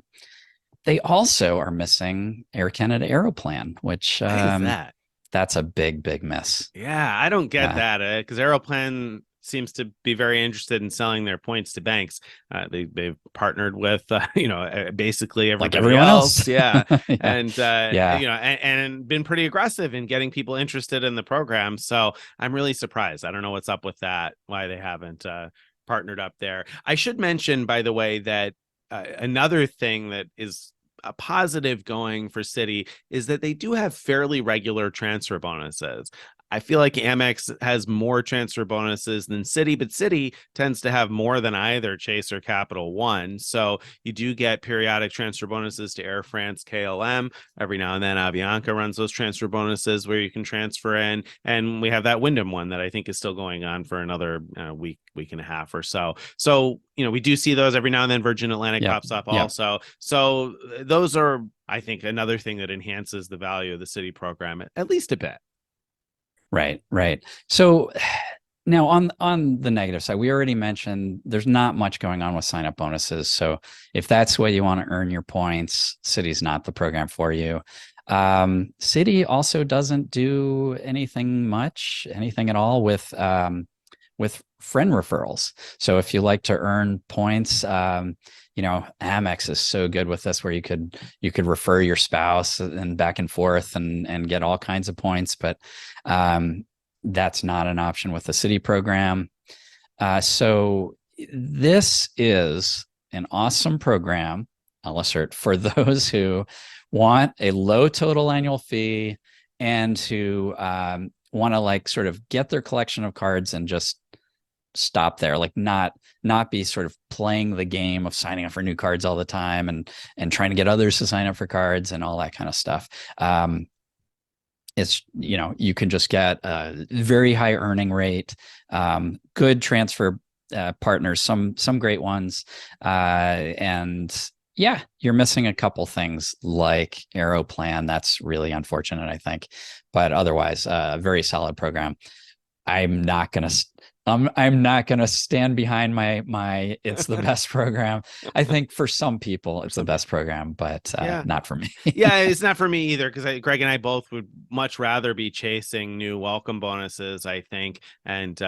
They also are missing Air Canada Aeroplan, which Why is that? that's a big, big miss. Yeah, I don't get Yeah. that because Aeroplan seems to be very interested in selling their points to banks. They've partnered with basically Like everybody everyone else. else. Yeah, Yeah. and Yeah. and been pretty aggressive in getting people interested in the program. So I'm really surprised. I don't know what's up with that. Why they haven't partnered up there. I should mention, by the way, that another thing that is a positive going for Citi is that they do have fairly regular transfer bonuses. I feel like Amex has more transfer bonuses than Citi, but Citi tends to have more than either Chase or Capital One. So you do get periodic transfer bonuses to Air France, KLM. Every now and then, Avianca runs those transfer bonuses where you can transfer in. And we have that Wyndham one that I think is still going on for another week and a half or so. So, we do see those every now and then. Virgin Atlantic Yep. pops up Yep. also. So those are, I think, another thing that enhances the value of the Citi program, at least a bit. Right, right. So now on the negative side, we already mentioned there's not much going on with sign up bonuses. So if that's the way you want to earn your points, Citi's not the program for you. Citi also doesn't do anything at all with friend referrals. So if you like to earn points, Amex is so good with this, where you could refer your spouse and back and forth and get all kinds of points, but that's not an option with the Citi program. So this is an awesome program, I'll assert, for those who want a low total annual fee and who want to like sort of get their collection of cards and just stop there, like not be sort of playing the game of signing up for new cards all the time and trying to get others to sign up for cards and all that kind of stuff. It's, you can just get a very high earning rate, good transfer partners, some great ones, and yeah, you're missing a couple things like Aeroplan. That's really unfortunate, I think, but otherwise, a very solid program. I'm not gonna stand behind my it's the best program. I think for some people it's the best program, but not for me. Yeah, it's not for me either, because Greg and I both would much rather be chasing new welcome bonuses, I think, and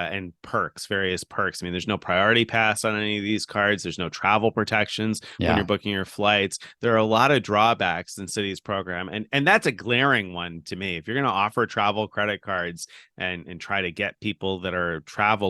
perks, various perks. I mean, there's no priority pass on any of these cards. There's no travel protections when you're booking your flights. There are a lot of drawbacks in Citi's program, and that's a glaring one to me. If you're going to offer travel credit cards and try to get people that are travelers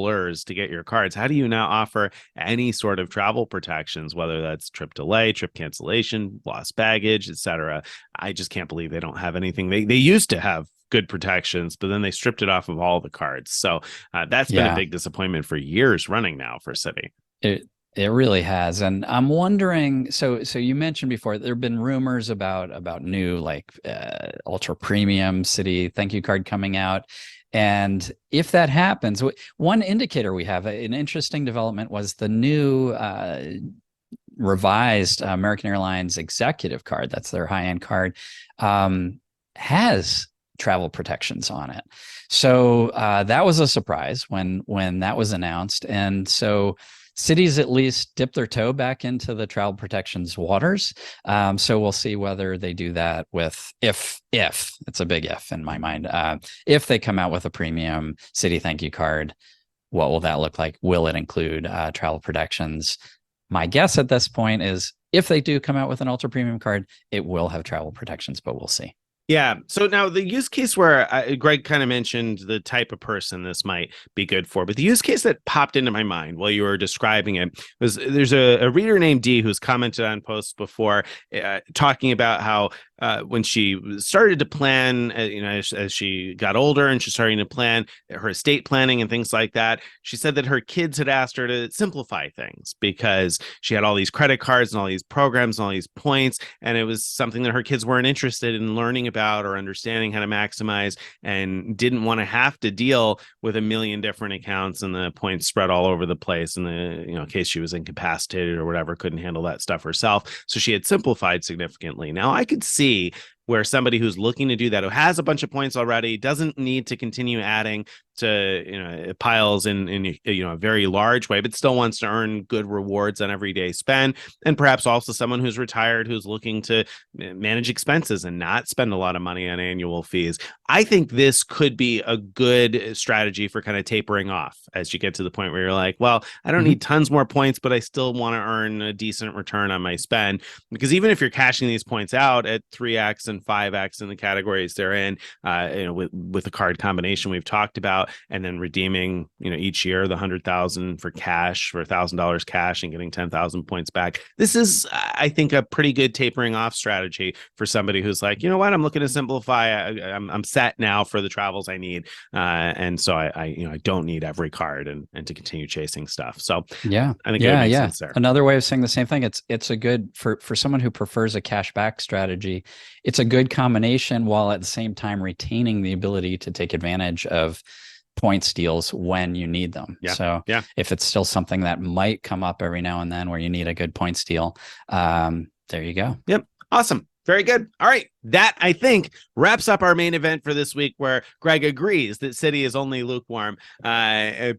to get your cards, how do you now offer any sort of travel protections, whether that's trip delay, trip cancellation, lost baggage, etc.? I just can't believe they don't have anything. They used to have good protections, but then they stripped it off of all the cards. So that's been a big disappointment for years running now for Citi. It really has. And I'm wondering, so you mentioned before there have been rumors about new like ultra premium Citi ThankYou card coming out. And if that happens, one indicator we have, an interesting development, was the new revised American Airlines executive card. That's their high-end card, has travel protections on it. So that was a surprise when that was announced. And so Citi's at least dipped their toe back into the travel protections waters. So we'll see whether they do that with, if it's a big if in my mind, if they come out with a premium Citi ThankYou card, what will that look like? Will it include travel protections? My guess at this point is if they do come out with an ultra premium card, it will have travel protections, but we'll see. Yeah. So now the use case where Greg kind of mentioned the type of person this might be good for, but the use case that popped into my mind while you were describing it was, there's a reader named D who's commented on posts before talking about how when she started to plan, as she got older and she's starting to plan her estate planning and things like that, she said that her kids had asked her to simplify things because she had all these credit cards and all these programs and all these points, and it was something that her kids weren't interested in learning about or understanding how to maximize, and didn't want to have to deal with a million different accounts and the points spread all over the place, and in case she was incapacitated or whatever, couldn't handle that stuff herself. So she had simplified significantly. Now I could see where somebody who's looking to do that, who has a bunch of points already, doesn't need to continue adding to piles in a very large way, but still wants to earn good rewards on everyday spend, and perhaps also someone who's retired who's looking to manage expenses and not spend a lot of money on annual fees. I think this could be a good strategy for kind of tapering off as you get to the point where you're like, well, I don't need tons more points, but I still want to earn a decent return on my spend. Because even if you're cashing these points out at 3x and 5x in the categories they're in, with the card combination we've talked about, and then redeeming, each year the 100,000 for cash, for $1,000 cash, and getting 10,000 points back. This is, I think, a pretty good tapering off strategy for somebody who's like, you know what, I'm looking to simplify. I'm set now for the travels I need, and so I don't need every card and to continue chasing stuff. So yeah, I think it makes sense there. Another way of saying the same thing. It's a good for someone who prefers a cashback strategy. It's a good combination while at the same time retaining the ability to take advantage of points deals when you need them. If it's still something that might come up every now and then where you need a good points deal, there you go. Yep. Awesome. Very good. All right. That, I think, wraps up our main event for this week, where Greg agrees that Citi is only lukewarm, but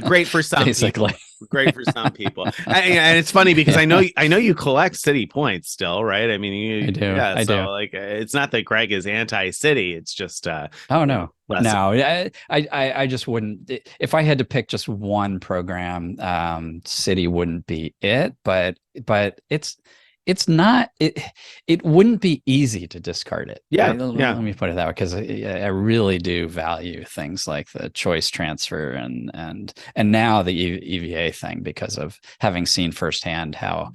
great for some people. Great for some people. And it's funny because I know you collect Citi points still, right? I mean, I do. Yeah, I do. Like, it's not that Greg is anti-Citi. It's just oh no. No, I just wouldn't. If I had to pick just one program, Citi wouldn't be it. But it's not, it wouldn't be easy to discard it. Let me put it that way, because I really do value things like the choice transfer and now the EVA thing, because of having seen firsthand how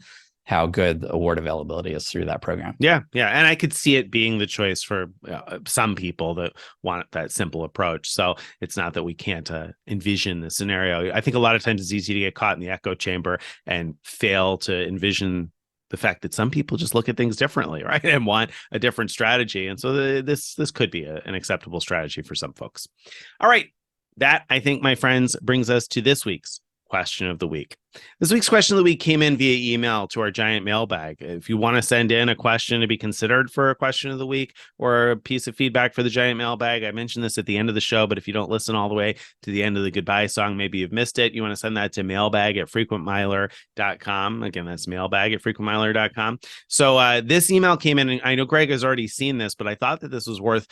good the award availability is through that program. Yeah. And I could see it being the choice for some people that want that simple approach. So it's not that we can't envision the scenario. I think a lot of times it's easy to get caught in the echo chamber and fail to envision the fact that some people just look at things differently, right? And want a different strategy. And so this could be an acceptable strategy for some folks. All right. That, I think, my friends, brings us to this week's question of the week. This week's question of the week came in via email to our giant mailbag. If you want to send in a question to be considered for a question of the week or a piece of feedback for the giant mailbag, I mentioned this at the end of the show, but if you don't listen all the way to the end of the goodbye song, maybe you've missed it. You want to send that to mailbag@frequentmiler.com. Again, that's mailbag@frequentmiler.com. So this email came in, and I know Greg has already seen this, but I thought that this was worth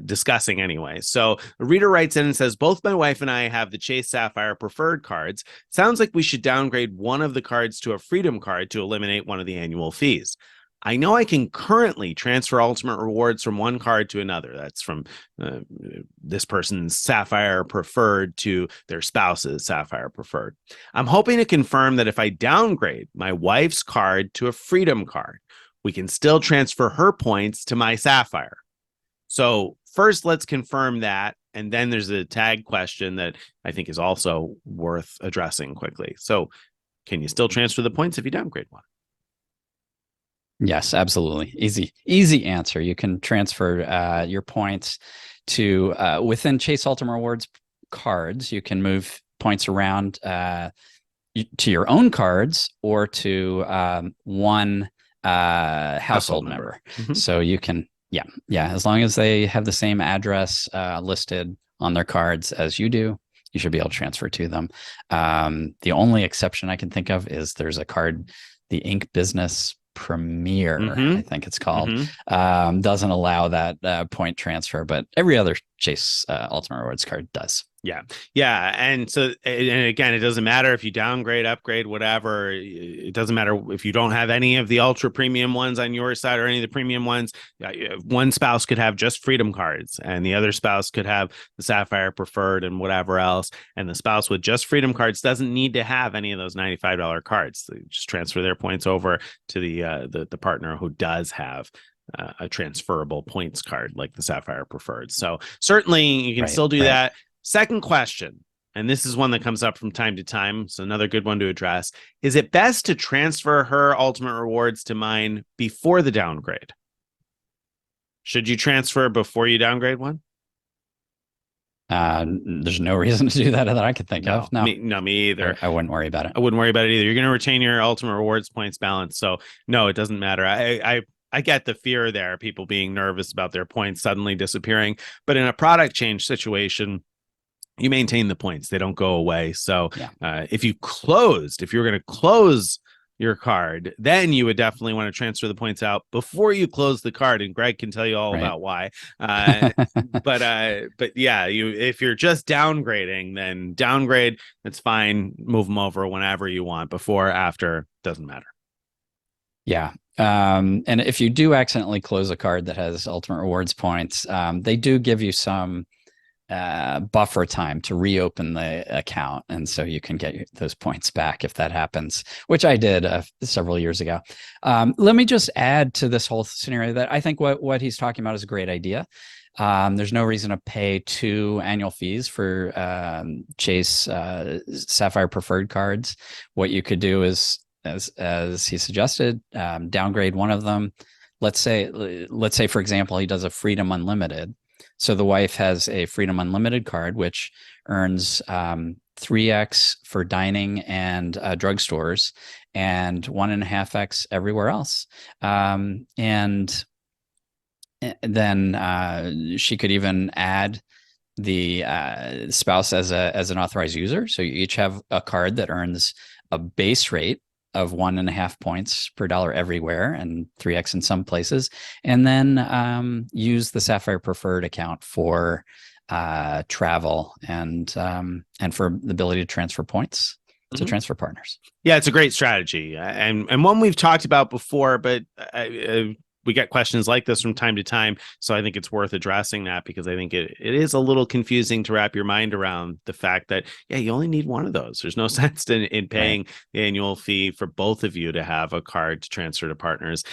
discussing anyway. So the reader writes in and says, both my wife and I have the Chase Sapphire Preferred cards. Sounds like we should downgrade one of the cards to a Freedom card to eliminate one of the annual fees. I know I can currently transfer ultimate rewards from one card to another. That's from this person's Sapphire Preferred to their spouse's Sapphire Preferred. I'm hoping to confirm that if I downgrade my wife's card to a Freedom card, we can still transfer her points to my Sapphire. So first, let's confirm that. And then there's a tag question that I think is also worth addressing quickly. So can you still transfer the points if you downgrade one? Yes, absolutely. Easy answer. You can transfer your points to within Chase Ultimate Rewards cards. You can move points around to your own cards or to one household member. Mm-hmm. So you can, as long as they have the same address listed on their cards as you do, you should be able to transfer to them. The only exception I can think of is there's a card, the Ink Business Premier, I think it's called, doesn't allow that point transfer, but every other Chase Ultimate Rewards card does. Yeah. And so, and again, it doesn't matter if you downgrade, upgrade, whatever. It doesn't matter if you don't have any of the ultra premium ones on your side or any of the premium ones. One spouse could have just Freedom cards and the other spouse could have the Sapphire Preferred and whatever else. And the spouse with just Freedom cards doesn't need to have any of those $95 cards. They just transfer their points over to the partner who does have a transferable points card like the Sapphire Preferred. So certainly you can still do that. Second question, and this is one that comes up from time to time, so another good one to address. Is it best to transfer her ultimate rewards to mine before the downgrade? Should you transfer before you downgrade one? There's no reason to do that I could think of. No, me either. I wouldn't worry about it. I wouldn't worry about it either. You're going to retain your ultimate rewards points balance. So no, it doesn't matter. I I get the fear there, people being nervous about their points suddenly disappearing. But in a product change situation, you maintain the points. They don't go away. So if you're going to close your card, then you would definitely want to transfer the points out before you close the card. And Greg can tell you all about why. But yeah, if you're just downgrading, then downgrade, that's fine. Move them over whenever you want. Before, after, doesn't matter. Yeah. And if you do accidentally close a card that has Ultimate Rewards points, they do give you some buffer time to reopen the account, and so you can get those points back if that happens, which I did several years ago. Let me just add to this whole scenario that I think what he's talking about is a great idea. There's no reason to pay 2 annual fees for Chase Sapphire Preferred cards. What you could do is, as he suggested, downgrade one of them. Let's say, for example, he does a Freedom Unlimited. So the wife has a Freedom Unlimited card, which earns 3x for dining and drugstores and 1.5x everywhere else. And then she could even add the spouse as an authorized user. So you each have a card that earns a base rate of 1.5 points per dollar everywhere and 3x in some places, and then use the Sapphire Preferred account for travel and for the ability to transfer points to transfer partners. Yeah, it's a great strategy, and one we've talked about before, but we get questions like this from time to time. So I think it's worth addressing that, because I think it is a little confusing to wrap your mind around the fact that, you only need one of those. There's no sense in paying the annual fee for both of you to have a card to transfer to partners,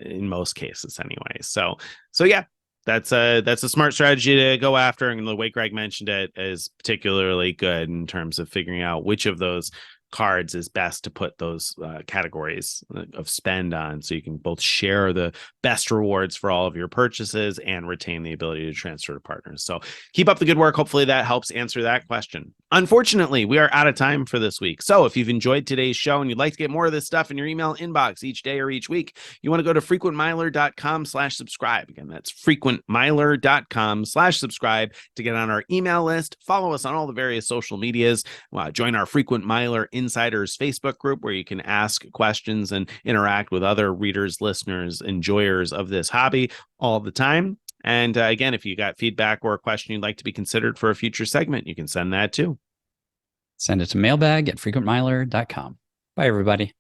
in most cases anyway. So yeah, that's a smart strategy to go after. And the way Greg mentioned it is particularly good in terms of figuring out which of those cards is best to put those categories of spend on, so you can both share the best rewards for all of your purchases and retain the ability to transfer to partners. So keep up the good work. Hopefully that helps answer that question. Unfortunately, we are out of time for this week. So if you've enjoyed today's show and you'd like to get more of this stuff in your email inbox each day or each week, you want to go to frequentmiler.com/subscribe. Again, that's frequentmiler.com/subscribe to get on our email list. Follow us on all the various social medias. Join our Frequent Miler Insiders Facebook group, where you can ask questions and interact with other readers, listeners, enjoyers of this hobby all the time. And again, if you got feedback or a question you'd like to be considered for a future segment, you can send that too. Send it to mailbag@frequentmiler.com. Bye, everybody.